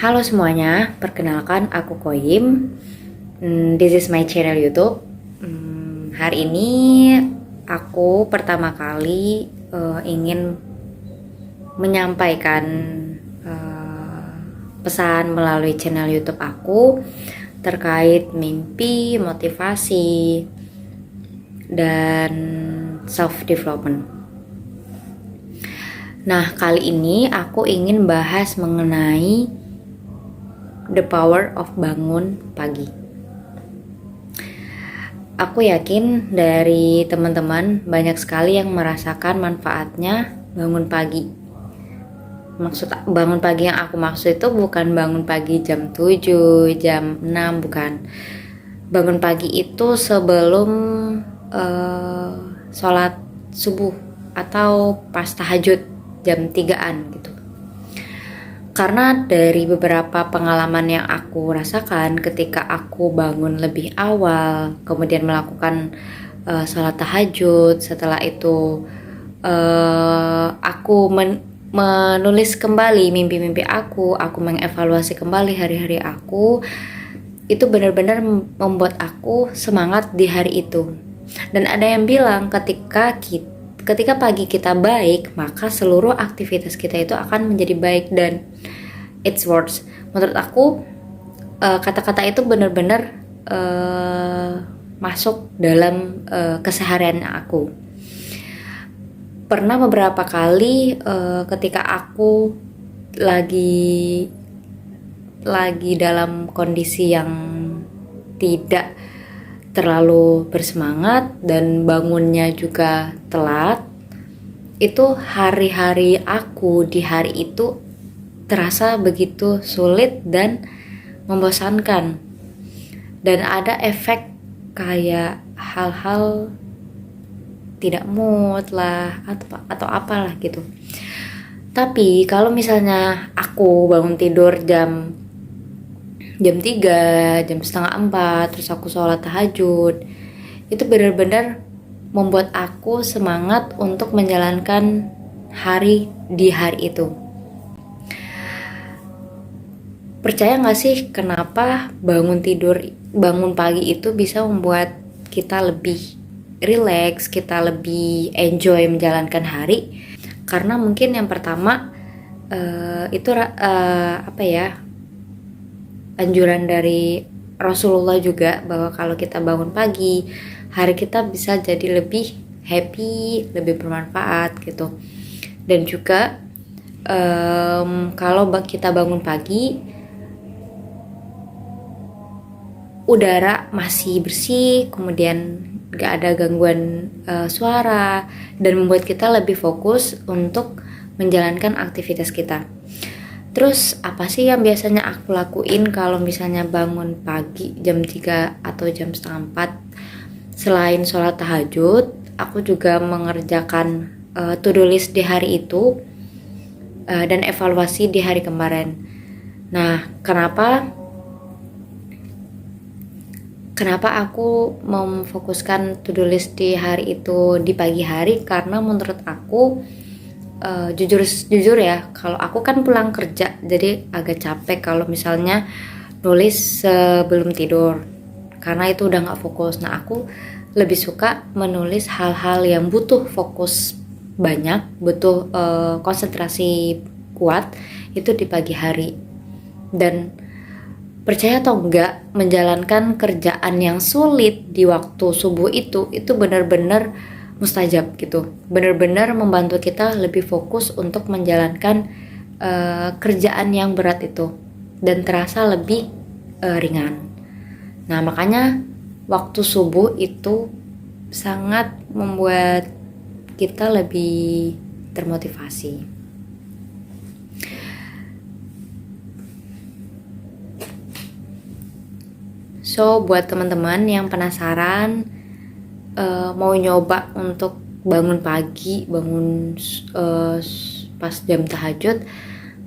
Halo semuanya, perkenalkan aku Koyim. This is my channel YouTube. Hari ini aku pertama kali ingin menyampaikan eh, pesan melalui channel YouTube aku terkait mimpi, motivasi, dan self development. Nah, kali ini aku ingin bahas mengenai the power of bangun pagi. Aku yakin dari teman-teman banyak sekali yang merasakan manfaatnya bangun pagi. Maksud bangun pagi yang aku maksud itu bukan bangun pagi jam 7, jam 6, bukan. Bangun pagi itu sebelum uh, sholat subuh atau pas tahajud jam 3-an gitu. Karena dari beberapa pengalaman yang aku rasakan ketika aku bangun lebih awal, kemudian melakukan sholat tahajud, setelah itu aku menulis kembali mimpi-mimpi aku mengevaluasi kembali hari-hari aku, itu benar-benar membuat aku semangat di hari itu. Dan ada yang bilang ketika pagi kita baik, maka seluruh aktivitas kita itu akan menjadi baik, dan it's words. Menurut aku kata-kata itu benar-benar masuk dalam keseharian aku. Pernah beberapa kali ketika aku lagi dalam kondisi yang tidak terlalu bersemangat dan bangunnya juga telat, itu hari-hari aku di hari itu terasa begitu sulit dan membosankan, dan ada efek kayak hal-hal tidak mood lah atau apalah gitu. Tapi kalau misalnya aku bangun tidur jam 3, jam setengah 4, terus aku sholat tahajud, itu benar-benar membuat aku semangat untuk menjalankan hari di hari itu. Percaya gak sih kenapa bangun pagi itu bisa membuat kita lebih relax, kita lebih enjoy menjalankan hari? Karena mungkin yang pertama itu apa ya, anjuran dari Rasulullah juga, bahwa kalau kita bangun pagi, hari kita bisa jadi lebih happy, lebih bermanfaat gitu. Dan juga kalau kita bangun pagi, udara masih bersih, kemudian gak ada gangguan suara, dan membuat kita lebih fokus untuk menjalankan aktivitas kita. Terus apa sih yang biasanya aku lakuin kalau misalnya bangun pagi jam 3 atau jam setengah 4? Selain sholat tahajud, aku juga mengerjakan to-do list di hari itu dan evaluasi di hari kemarin. Nah, Kenapa aku memfokuskan to-do list di hari itu di pagi hari? Karena menurut aku jujur ya, kalau aku kan pulang kerja, jadi agak capek kalau misalnya nulis sebelum tidur, karena itu udah nggak fokus. Nah, aku lebih suka menulis hal-hal yang butuh fokus banyak, butuh konsentrasi kuat, itu di pagi hari. Dan percaya atau enggak, menjalankan kerjaan yang sulit di waktu subuh itu benar-benar mustajab gitu. Benar-benar membantu kita lebih fokus untuk menjalankan kerjaan yang berat itu, dan terasa lebih ringan. Nah, makanya waktu subuh itu sangat membuat kita lebih termotivasi. So, buat teman-teman yang penasaran mau nyoba untuk bangun pagi, pas jam tahajud,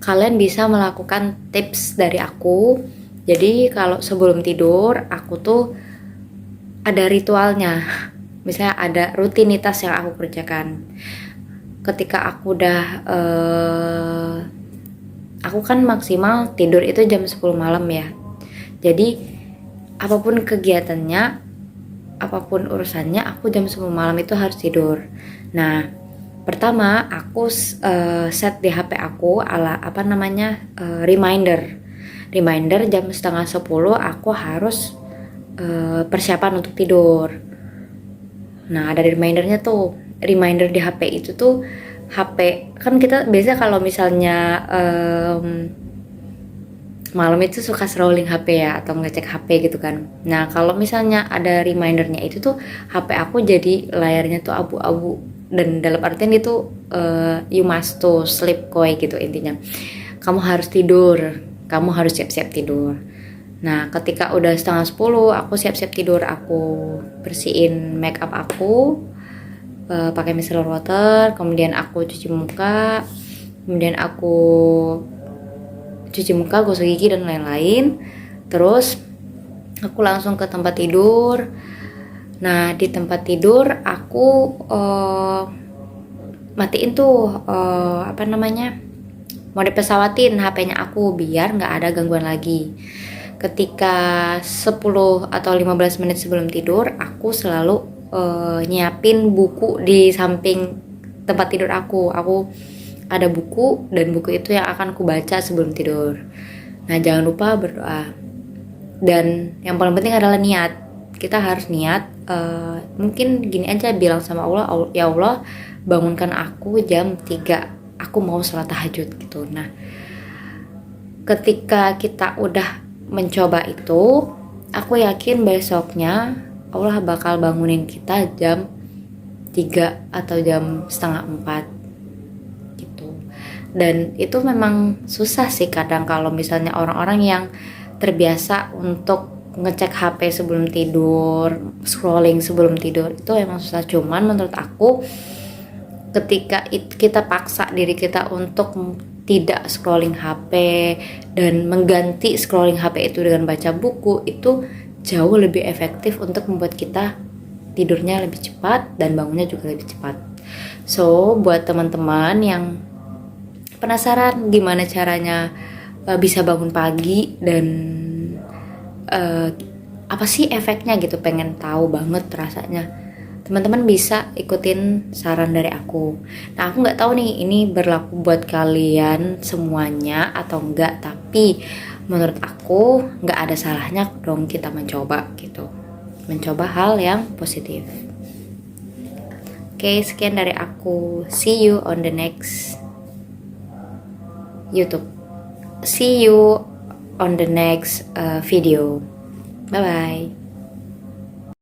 kalian bisa melakukan tips dari aku. Jadi kalau sebelum tidur, aku tuh ada ritualnya. Misalnya ada rutinitas yang aku kerjakan. Ketika aku udah aku kan maksimal tidur itu jam 10 malam ya. Jadi apapun kegiatannya, apapun urusannya, aku jam 10 malam itu harus tidur. Nah, pertama aku set di HP aku reminder. Reminder jam setengah 10 aku harus persiapan untuk tidur. Nah, ada remindernya tuh. Reminder di HP itu tuh, HP kan kita biasa kalau misalnya malam itu suka scrolling HP ya, atau ngecek HP gitu kan. Nah, kalau misalnya ada remindernya itu tuh, HP aku jadi layarnya tuh abu-abu, dan dalam artian itu you must to sleep coy gitu intinya. Kamu harus tidur, kamu harus siap-siap tidur. Nah, ketika udah setengah 10 aku siap-siap tidur, aku bersihin make up aku pakai micellar water, kemudian aku cuci muka, gosok gigi dan lain-lain. Terus aku langsung ke tempat tidur. Nah, di tempat tidur aku matiin tuh mode pesawatin HP-nya aku biar nggak ada gangguan lagi. Ketika 10 atau 15 menit sebelum tidur, aku selalu nyiapin buku di samping tempat tidur aku. Aku ada buku, dan buku itu yang akan aku baca sebelum tidur. Nah, jangan lupa berdoa. Dan yang paling penting adalah niat. Kita harus niat. Mungkin gini aja, bilang sama Allah, ya Allah, bangunkan aku jam 3, aku mau sholat tahajud gitu. Nah, ketika kita udah mencoba itu, aku yakin besoknya Allah bakal bangunin kita jam 3 atau jam setengah 4 gitu. Dan itu memang susah sih kadang kalau misalnya orang-orang yang terbiasa untuk ngecek HP sebelum tidur, scrolling sebelum tidur, itu emang susah. Cuman menurut aku, ketika kita paksa diri kita untuk tidak scrolling HP dan mengganti scrolling HP itu dengan baca buku, itu jauh lebih efektif untuk membuat kita tidurnya lebih cepat dan bangunnya juga lebih cepat. So, buat teman-teman yang penasaran gimana caranya bisa bangun pagi dan apa sih efeknya gitu, pengen tahu banget rasanya, teman-teman bisa ikutin saran dari aku. Nah, aku nggak tahu nih ini berlaku buat kalian semuanya atau enggak, tapi menurut aku nggak ada salahnya dong kita mencoba gitu, mencoba hal yang positif. Oke, sekian dari aku. See you on the next YouTube. See you on the next video. Bye bye.